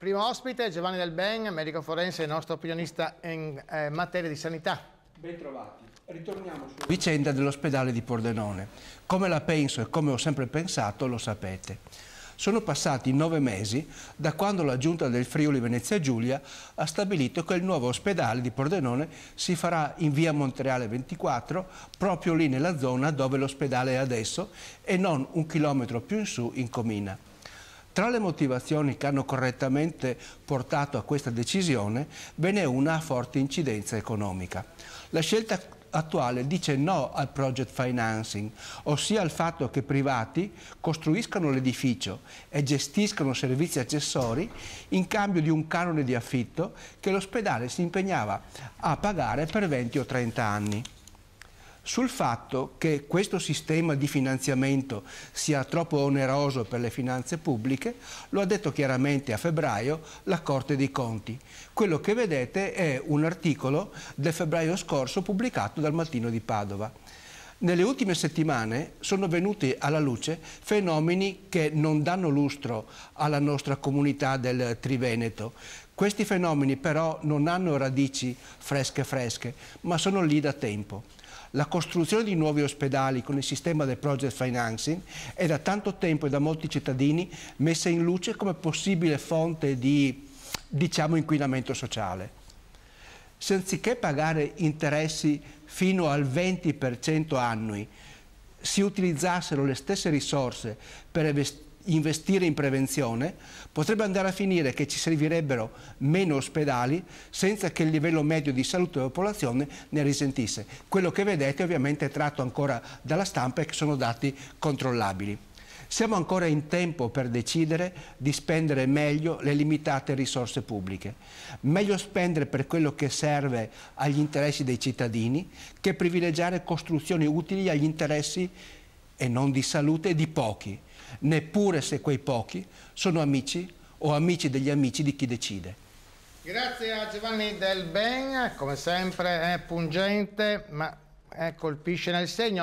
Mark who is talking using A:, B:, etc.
A: Primo ospite Giovanni Del Ben, medico forense e nostro opinionista in materia di sanità.
B: Ben trovati. Ritorniamo sulla vicenda dell'ospedale di Pordenone. Come la penso e come ho sempre pensato lo sapete. Sono passati 9 mesi da quando la Giunta del Friuli Venezia Giulia ha stabilito che il nuovo ospedale di Pordenone si farà in via Montereale 24, proprio lì nella zona dove l'ospedale è adesso e non un chilometro più in su in Comina. Tra le motivazioni che hanno correttamente portato a questa decisione ve n'è una a forte incidenza economica. La scelta attuale dice no al project financing, ossia al fatto che privati costruiscano l'edificio e gestiscano servizi accessori in cambio di un canone di affitto che l'ospedale si impegnava a pagare per 20 o 30 anni. Sul fatto che questo sistema di finanziamento sia troppo oneroso per le finanze pubbliche lo ha detto chiaramente a febbraio la Corte dei Conti. Quello che vedete è un articolo del febbraio scorso pubblicato dal Mattino di Padova. Nelle ultime settimane sono venuti alla luce fenomeni che non danno lustro alla nostra comunità del Triveneto. Questi fenomeni però non hanno radici fresche, ma sono lì da tempo. La costruzione di nuovi ospedali con il sistema del project financing è da tanto tempo e da molti cittadini messa in luce come possibile fonte di, inquinamento sociale. Se anziché pagare interessi fino al 20% annui, si utilizzassero le stesse risorse per investire in prevenzione, potrebbe andare a finire che ci servirebbero meno ospedali senza che il livello medio di salute della popolazione ne risentisse. Quello che vedete ovviamente è tratto ancora dalla stampa e che sono dati controllabili. Siamo ancora in tempo per decidere di spendere meglio le limitate risorse pubbliche. Meglio spendere per quello che serve agli interessi dei cittadini che privilegiare costruzioni utili agli interessi e non di salute di pochi, neppure se quei pochi sono amici o amici degli amici di chi decide.
A: Grazie a Giovanni Del Ben, come sempre è pungente ma colpisce nel segno.